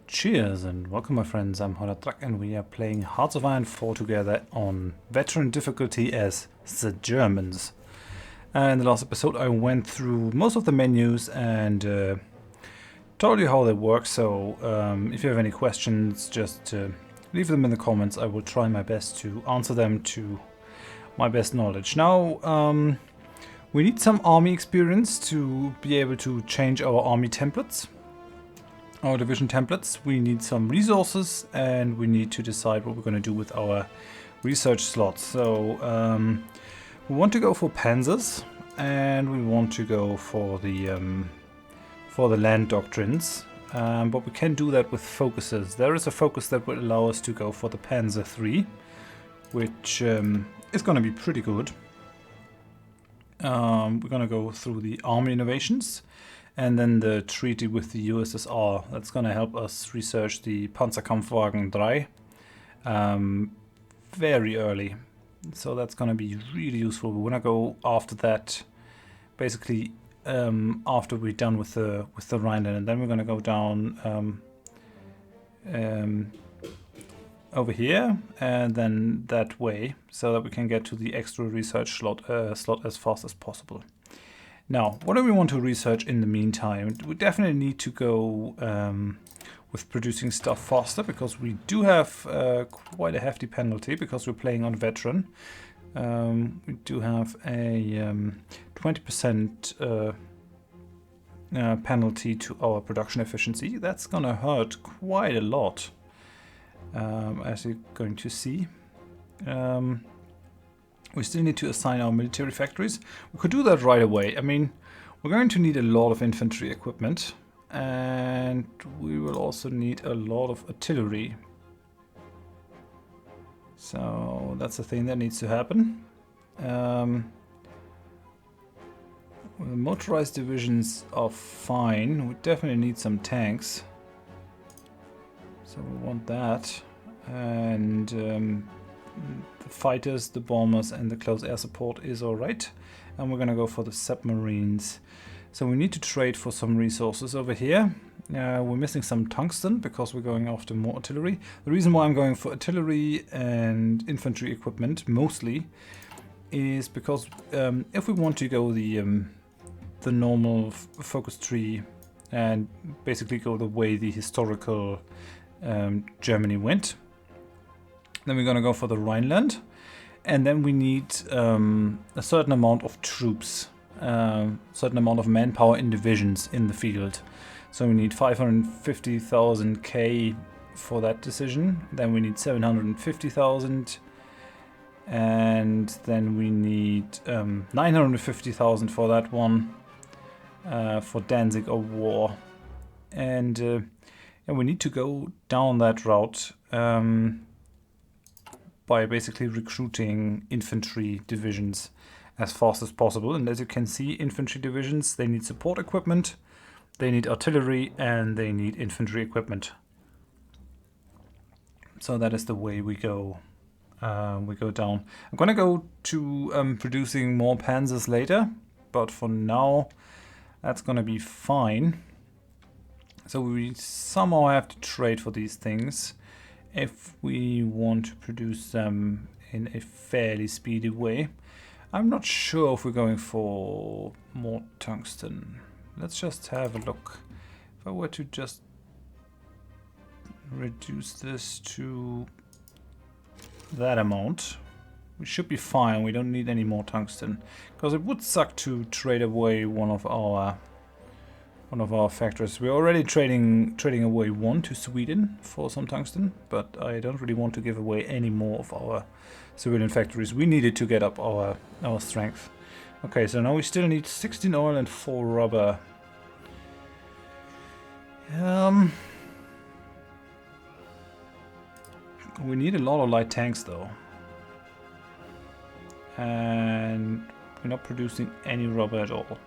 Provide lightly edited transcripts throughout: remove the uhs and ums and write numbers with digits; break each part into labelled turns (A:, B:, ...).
A: Cheers and welcome my friends, I'm Horath and we are playing Hearts of Iron 4 together on veteran difficulty as the Germans. In the last episode I went through most of the menus and told you how they work, so if you have any questions just leave them in the comments. I will try my best to answer them to my best knowledge. Now we need some army experience to be able to change our army templates. Our division templates. We need some resources and we need to decide what we're going to do with our research slots. So we want to go for panzers and we want to go for the land doctrines, but we can do that with focuses. There is a focus that will allow us to go for the Panzer III, which is going to be pretty good. We're going to go through the army innovations. And then the treaty with the USSR, that's going to help us research the Panzerkampfwagen 3 very early. So that's going to be really useful. We want to go after that, basically after we're done with the Rhineland. And then we're going to go down over here and then that way, so that we can get to the extra research slot as fast as possible. Now, what do we want to research in the meantime? We definitely need to go with producing stuff faster, because we do have quite a hefty penalty because we're playing on veteran. We do have a 20% penalty to our production efficiency. That's gonna hurt quite a lot, as you're going to see. We still need to assign our military factories. We could do that right away. I mean, we're going to need a lot of infantry equipment and we will also need a lot of artillery. So that's a thing that needs to happen. The motorized divisions are fine. We definitely need some tanks. So we want that. And the fighters, the bombers and the close air support is alright. And we're gonna go for the submarines. So we need to trade for some resources over here. We're missing some tungsten because we're going after more artillery. The reason why I'm going for artillery and infantry equipment mostly is because if we want to go the normal focus tree and basically go the way the historical Germany went, then we're going to go for the Rhineland, and then we need a certain amount of troops, certain amount of manpower in divisions in the field. So we need 550,000 K for that decision, then we need 750,000, and then we need 950,000 for that one, for Danzig or war. And we need to go down that route by basically recruiting infantry divisions as fast as possible. And as you can see, infantry divisions, they need support equipment, they need artillery, and they need infantry equipment. So that is the way we go down. I'm gonna go to producing more panzers later, but for now that's gonna be fine. So we somehow have to trade for these things if we want to produce them in a fairly speedy way. I'm not sure if we're going for more tungsten. Let's just have a look. If I were to just reduce this to that amount, we should be fine. We don't need any more tungsten, because it would suck to trade away one of our factories. We're already trading away one to Sweden for some tungsten, but I don't really want to give away any more of our civilian factories. We needed to get up our strength. Okay, so now we still need 16 oil and 4 rubber. We need a lot of light tanks though. And we're not producing any rubber at all.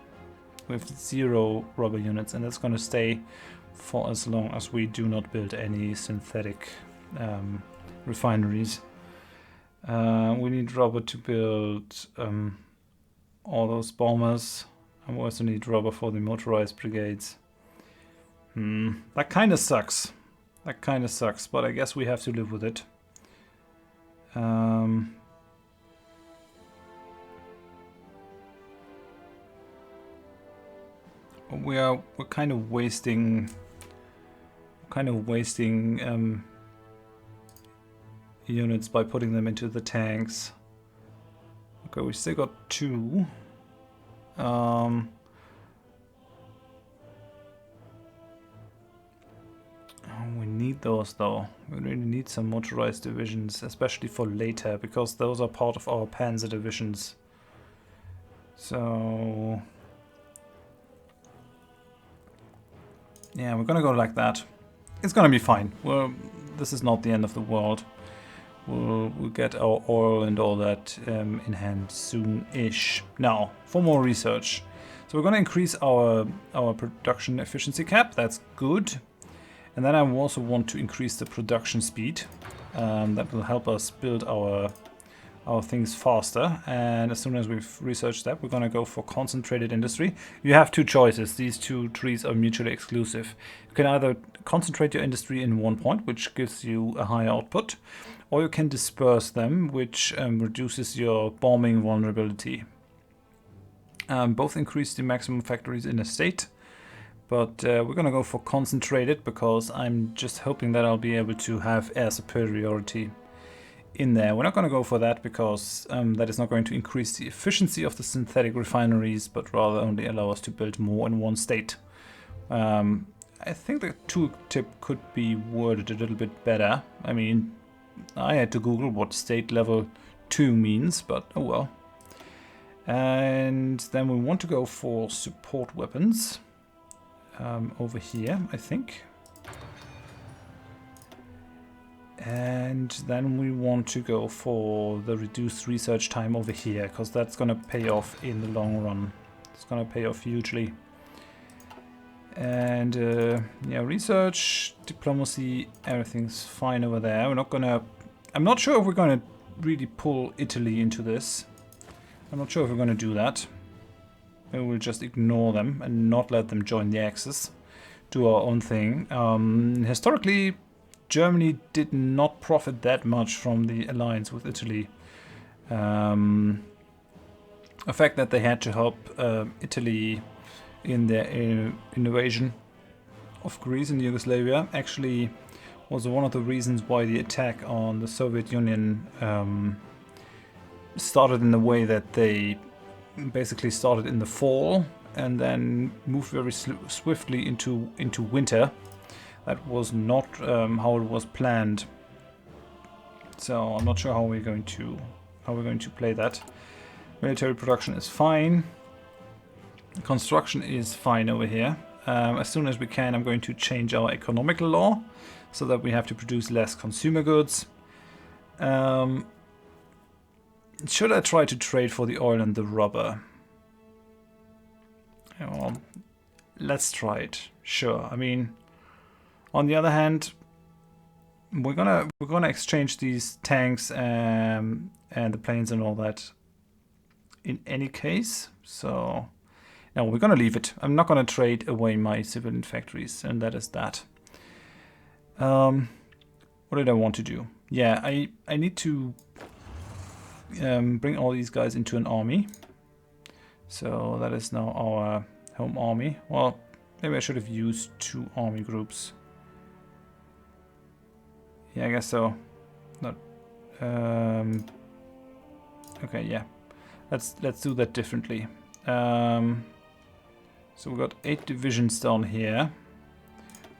A: We have 0 rubber units, and that's going to stay for as long as we do not build any synthetic refineries. We need rubber to build all those bombers, and we also need rubber for the motorized brigades. That kind of sucks. That kind of sucks, but I guess we have to live with it. We're kind of wasting units by putting them into the tanks. Okay, we still got 2. We need those though. We really need some motorized divisions, especially for later, because those are part of our panzer divisions. So yeah, we're gonna go like that. It's gonna be fine. Well, this is not the end of the world. We'll get our oil and all that in hand soon-ish. Now, for more research. So we're gonna increase our production efficiency cap. That's good. And then I also want to increase the production speed. That will help us build our things faster. And as soon as we've researched that, we're going to go for concentrated industry. You have 2 choices. These 2 trees are mutually exclusive. You can either concentrate your industry in one point, which gives you a higher output, or you can disperse them, which reduces your bombing vulnerability. Both increase the maximum factories in a state. But we're going to go for concentrated because I'm just hoping that I'll be able to have air superiority in there. We're not going to go for that because that is not going to increase the efficiency of the synthetic refineries, but rather only allow us to build more in one state. I think the tooltip could be worded a little bit better. I mean, I had to Google what state level 2 means, but oh well. And then we want to go for support weapons. Over here, I think. And then we want to go for the reduced research time over here, because that's going to pay off in the long run. It's going to pay off hugely. And yeah, research, diplomacy, everything's fine over there. We're not going to... I'm not sure if we're going to really pull Italy into this. I'm not sure if we're going to do that. Maybe we'll just ignore them and not let them join the Axis. Do our own thing. Historically, Germany did not profit that much from the alliance with Italy. The fact that they had to help Italy in their invasion of Greece and Yugoslavia actually was one of the reasons why the attack on the Soviet Union started in the way that they basically started in the fall and then moved very swiftly into winter. That was not how it was planned. So I'm not sure how we're going to play that. Military production is fine. Construction is fine over here. As soon as we can, I'm going to change our economical law so that we have to produce less consumer goods. Should I try to trade for the oil and the rubber? Well, let's try it. Sure. I mean, on the other hand, we're gonna exchange these tanks and the planes and all that in any case. So no, we're gonna leave it. I'm not gonna trade away my civilian factories, and that is that. What did I want to do? Yeah, I need to bring all these guys into an army. So that is now our home army. Well, maybe I should have used 2 army groups. Yeah, I guess so. Not. Okay, yeah. Let's do that differently. So we've got 8 divisions down here.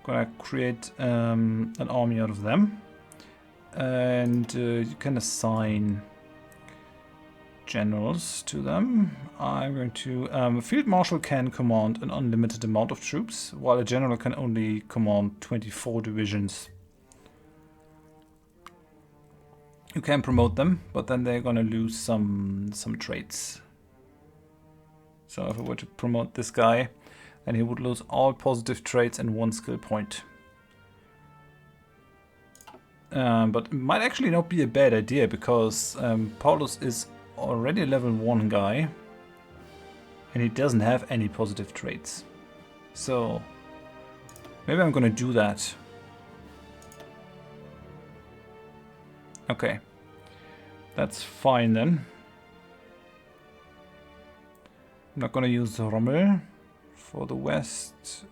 A: Gonna create an army out of them, and you can assign generals to them. I'm going to... a field marshal can command an unlimited amount of troops, while a general can only command 24 divisions. You can promote them, but then they're gonna lose some traits. So if I were to promote this guy, then he would lose all positive traits and 1 skill point. But it might actually not be a bad idea, because Paulus is already a level 1 guy, and he doesn't have any positive traits. So maybe I'm gonna do that. Okay, that's fine then. I'm not gonna use Rommel for the west.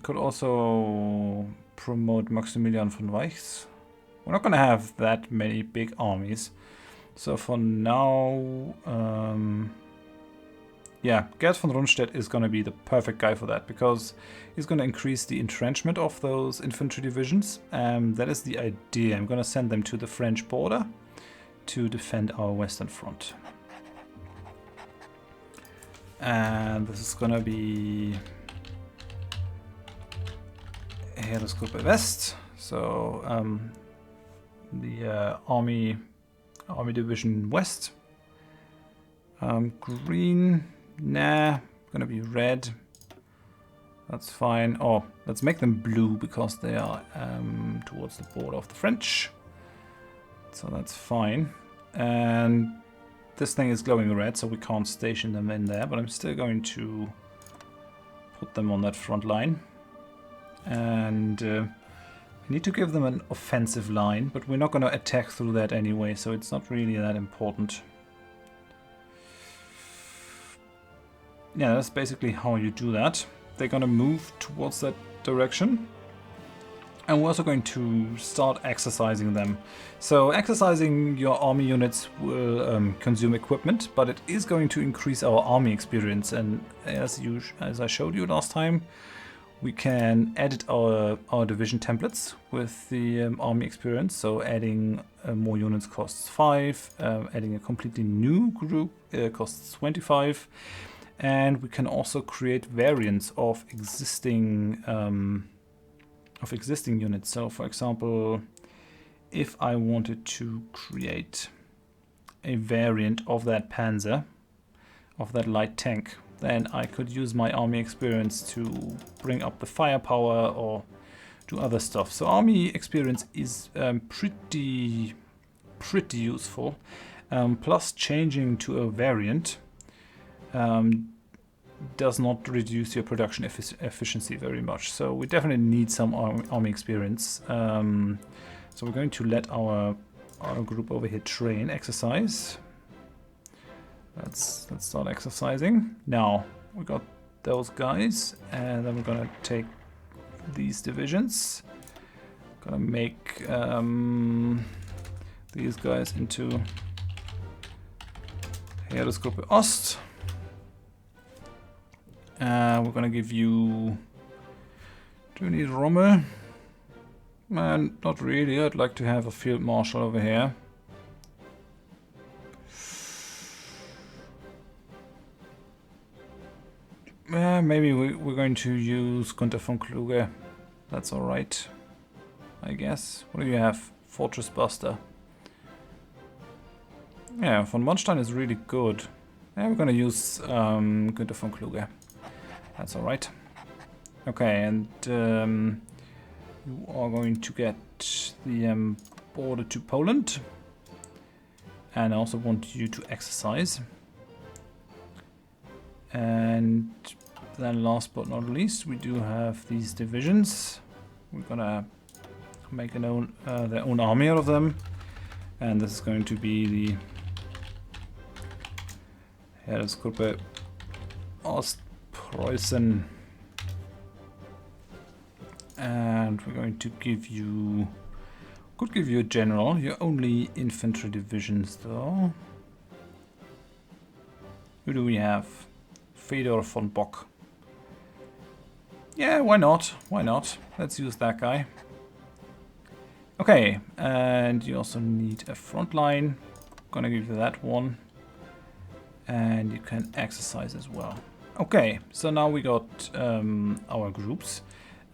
A: Could also promote Maximilian von Weichs. We're not gonna have that many big armies. So for now, yeah, Gerd von Rundstedt is gonna be the perfect guy for that, because he's gonna increase the entrenchment of those infantry divisions. That is the idea. I'm gonna send them to the French border to defend our western front. And this is gonna be Heeresgruppe West. So the Army Division West. Green, nah, gonna be red. That's fine. Oh, let's make them blue because they are towards the border of the French. So that's fine. And this thing is glowing red, so we can't station them in there, but I'm still going to put them on that front line. And I need to give them an offensive line, but we're not going to attack through that anyway, so it's not really that important. Yeah, that's basically how you do that. They're going to move towards that direction. And we're also going to start exercising them. So exercising your army units will consume equipment, but it is going to increase our army experience. And as I showed you last time, we can edit our division templates with the army experience. So adding more units costs 5, adding a completely new group costs 25. And we can also create variants of existing units. So for example, if I wanted to create a variant of that panzer, of that light tank, then I could use my army experience to bring up the firepower or do other stuff. So army experience is pretty useful. Plus changing to a variant does not reduce your production efficiency very much. So we definitely need some army experience. So we're going to let our group over here train, exercise. Let's start exercising. Now we got those guys, and then we're gonna take these divisions. Gonna make these guys into Heeresgruppe Ost. We're gonna give you... Do we need Rommel? Man, not really. I'd like to have a field marshal over here. Maybe we're going to use Gunther von Kluge. That's alright, I guess. What do you have? Fortress Buster. Yeah, von Monstein is really good. Yeah, we're gonna use Gunther von Kluge. That's alright. Okay, and you are going to get the border to Poland. And I also want you to exercise. And then last but not least, we do have these divisions. We're gonna make their own army out of them. And this is going to be the Heeresgruppe Ostpreußen. And we're going to give you... Could give you a general. You're only infantry divisions though. Who do we have? Fedor von Bock. Yeah, why not? Why not? Let's use that guy. Okay, and you also need a front line. Gonna give you that one. And you can exercise as well. Okay, so now we got our groups.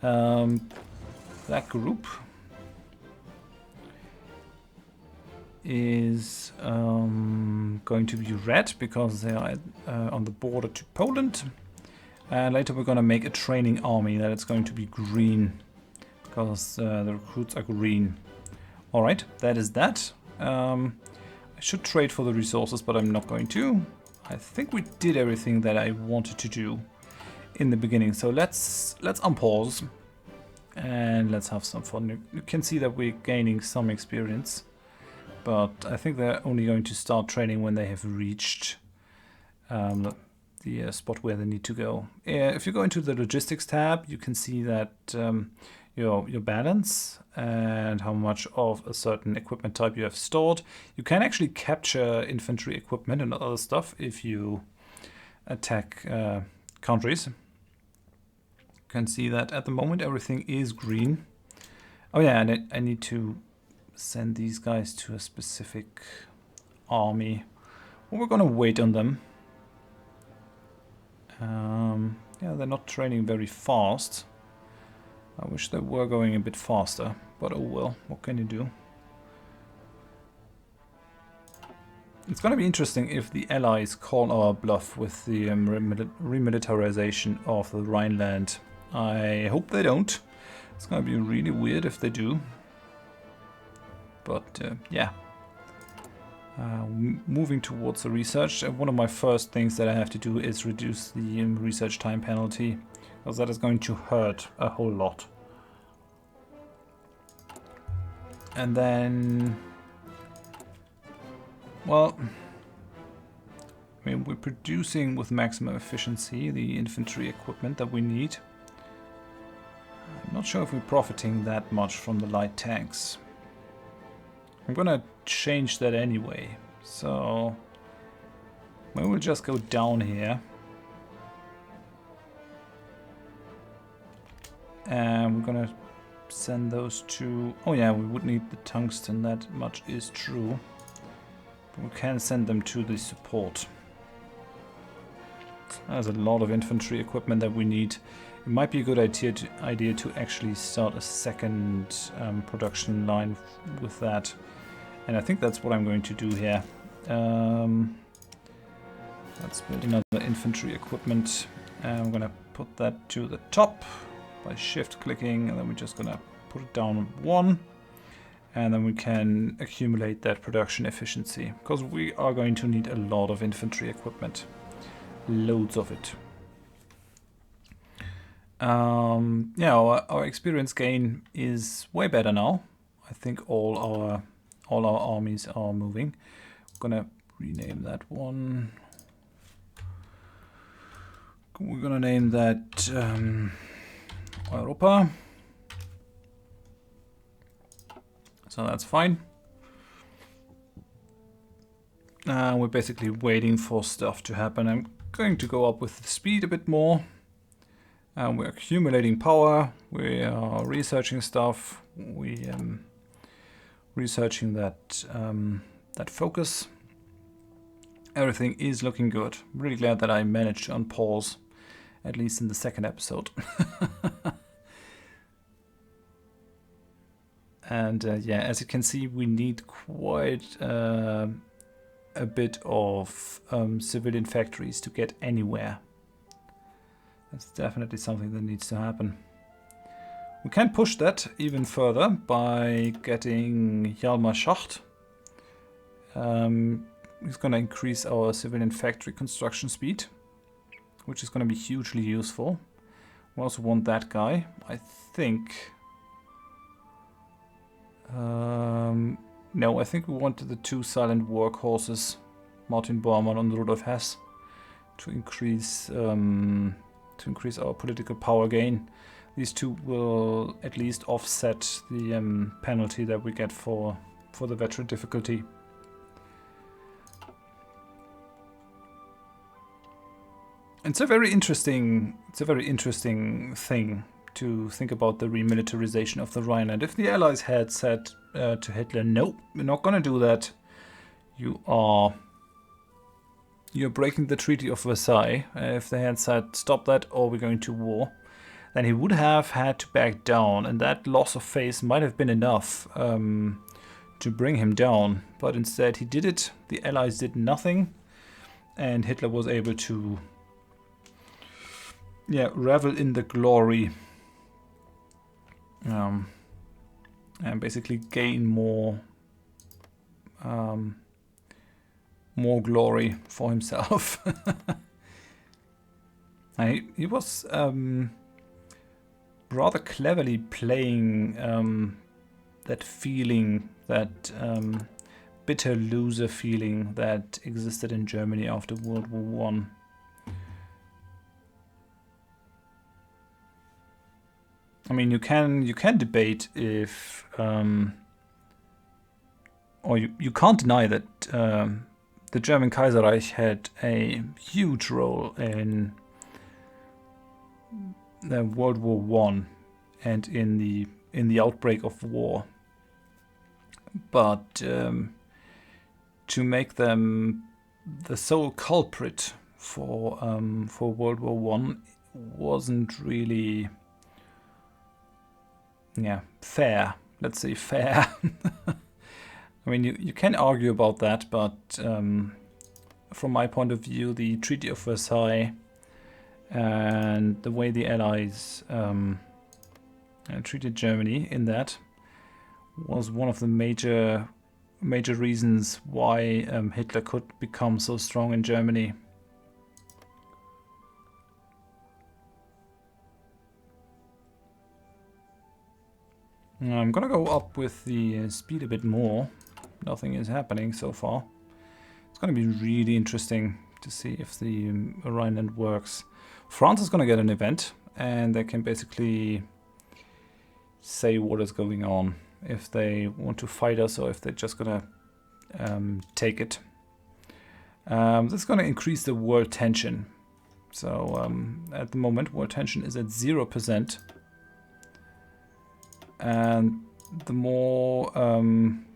A: That group is going to be red because they are on the border to Poland. And later we're going to make a training army that it's going to be green because the recruits are green. Alright, that is that. I should trade for the resources, but I'm not going to. I think we did everything that I wanted to do in the beginning. So let's unpause and let's have some fun. You can see that we're gaining some experience, but I think they're only going to start training when they have reached the spot where they need to go. If you go into the logistics tab, you can see that your balance and how much of a certain equipment type you have stored. You can actually capture infantry equipment and other stuff if you attack countries. You can see that at the moment everything is green. Oh yeah, and I need to send these guys to a specific army. Well, we're gonna wait on them. Yeah, they're not training very fast. I wish they were going a bit faster, but oh well, what can you do? It's going to be interesting if the Allies call our bluff with the remilitarization of the Rhineland. I hope they don't. It's going to be really weird if they do. But yeah. Moving towards the research, one of my first things that I have to do is reduce the research time penalty, because that is going to hurt a whole lot. And then, well, I mean, we're producing with maximum efficiency the infantry equipment that we need. I'm not sure if we're profiting that much from the light tanks. I'm gonna change that anyway, so maybe we'll just go down here and we're gonna send those to... Oh yeah, we would need the tungsten, that much is true, but we can send them to the support. There's a lot of infantry equipment that we need. It might be a good idea to actually start a second production line with that. And I think that's what I'm going to do here. Let's build another infantry equipment. And I'm going to put that to the top by shift clicking. And then we're just going to put it down 1. And then we can accumulate that production efficiency. Because we are going to need a lot of infantry equipment. Loads of it. Yeah, our experience gain is way better now. I think all our armies are moving. I'm gonna rename that one. We're gonna name that Europa. So that's fine. We're basically waiting for stuff to happen. I'm going to go up with the speed a bit more. We're accumulating power. We are researching stuff. We researching that that focus. Everything is looking good. Really glad that I managed to unpause, at least in the second episode. And yeah, as you can see, we need quite a bit of civilian factories to get anywhere. That's definitely something that needs to happen. We can push that even further by getting Hjalmar Schacht. He's going to increase our civilian factory construction speed, which is going to be hugely useful. We also want that guy, I think. No, I think we wanted the 2 silent workhorses, Martin Bormann and Rudolf Hess, to increase our political power gain. These 2 will at least offset the penalty that we get for the veteran difficulty. It's a very interesting thing to think about the remilitarization of the Rhineland. If the Allies had said to Hitler, "Nope, we're not going to do that. You're breaking the Treaty of Versailles." If they had said, "Stop that, or we're going to war," then he would have had to back down, and that loss of face might have been enough to bring him down. But instead he did it. The Allies did nothing, and Hitler was able to revel in the glory and basically gain more glory for himself. He was rather cleverly playing that feeling, that bitter loser feeling that existed in Germany after World War One. I mean, you can debate if, or you can't deny that the German Kaiserreich had a huge role in the World War One and in the outbreak of war, but to make them the sole culprit for World War One wasn't really, yeah, fair. Let's say fair. I mean, you can argue about that, but from my point of view, the Treaty of Versailles and the way the Allies treated Germany in that was one of the major reasons why Hitler could become so strong in Germany. I'm gonna go up with the speed a bit more. Nothing is happening so far. It's gonna be really interesting to see if the Rhineland works. France is gonna get an event, and they can basically say what is going on, if they want to fight us or if they're just gonna take it. This is gonna increase the world tension. So at the moment, world tension is at 0%. And the more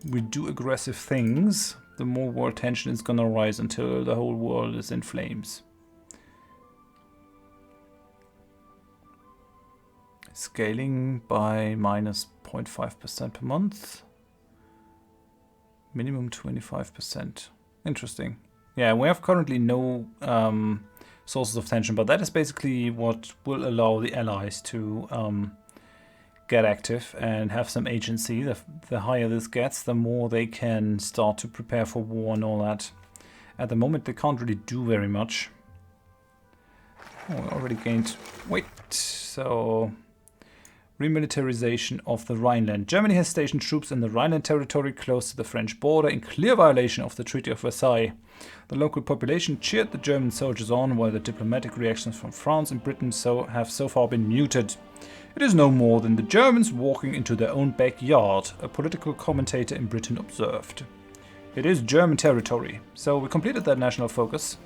A: we do aggressive things, the more world tension is gonna rise until the whole world is in flames. Scaling by minus 0.5% per month. Minimum 25%. Interesting. Yeah, we have currently no sources of tension, but that is basically what will allow the Allies to get active and have some agency. The higher this gets, the more they can start to prepare for war and all that. At the moment, they can't really do very much. Oh, we already gained weight. So, remilitarization of the Rhineland. Germany has stationed troops in the Rhineland territory close to the French border in clear violation of the Treaty of Versailles. The local population cheered the German soldiers on, while the diplomatic reactions from France and Britain have so far been muted. It is no more than the Germans walking into their own backyard, a political commentator in Britain observed. It is German territory, so we completed that national focus.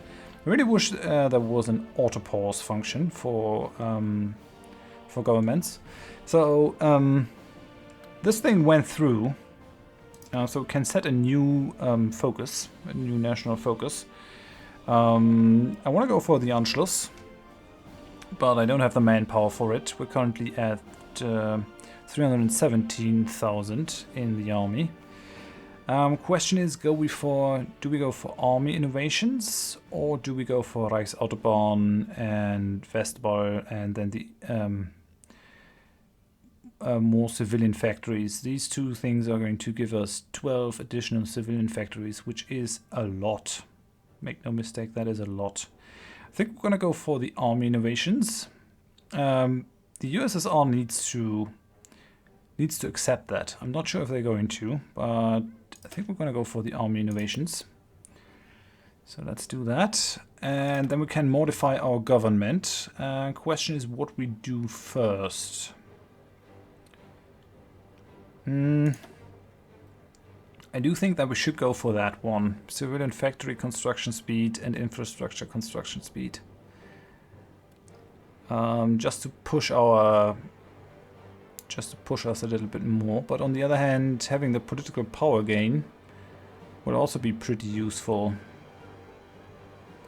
A: I really wish there was an auto-pause function for governments. So this thing went through, so we can set a new focus, a new national focus. I want to go for the Anschluss, but I don't have the manpower for it. We're currently at 317,000 in the army. Question is, do we go for army innovations, or do we go for Reichsautobahn and Westball and then the more civilian factories? These two things are going to give us 12 additional civilian factories, which is a lot. Make no mistake, that is a lot. I think we're gonna go for the army innovations. The USSR needs to accept that. I'm not sure if they're going to, but I think we're gonna go for the army innovations. So let's do that, and then we can modify our government. Question is what we do first. I do think that we should go for that one. Civilian factory construction speed and infrastructure construction speed. Just to push us a little bit more. But on the other hand, having the political power gain will also be pretty useful.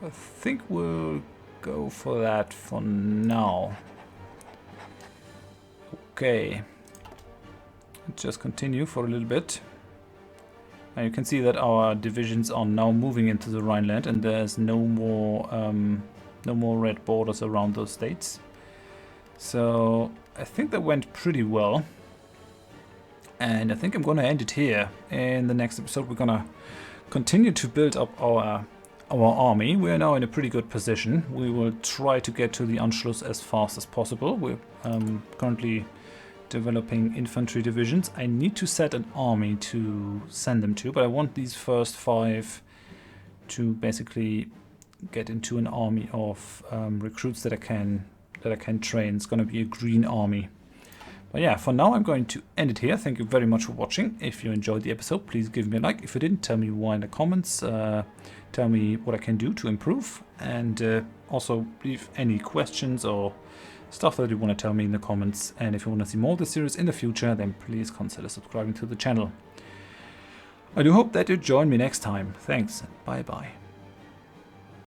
A: I think we'll go for that for now. Okay. Just continue for a little bit. And you can see that our divisions are now moving into the Rhineland, and there's no more red borders around those states. So I think that went pretty well. And I think I'm gonna end it here. In the next episode, we're gonna continue to build up our our army. We are now in a pretty good position. We will try to get to the Anschluss as fast as possible. We're currently developing infantry divisions. I need to set an army to send them to, but I want these first 5 to basically get into an army of recruits that I can train. It's going to be a green army. But yeah, for now I'm going to end it here. Thank you very much for watching. If you enjoyed the episode, please give me a like. If you didn't, tell me why in the comments. Tell me what I can do to improve. And also leave any questions or stuff that you want to tell me in the comments. And if you want to see more of the series in the future, then please consider subscribing to the channel. I do hope that you join me next time. Thanks and bye bye.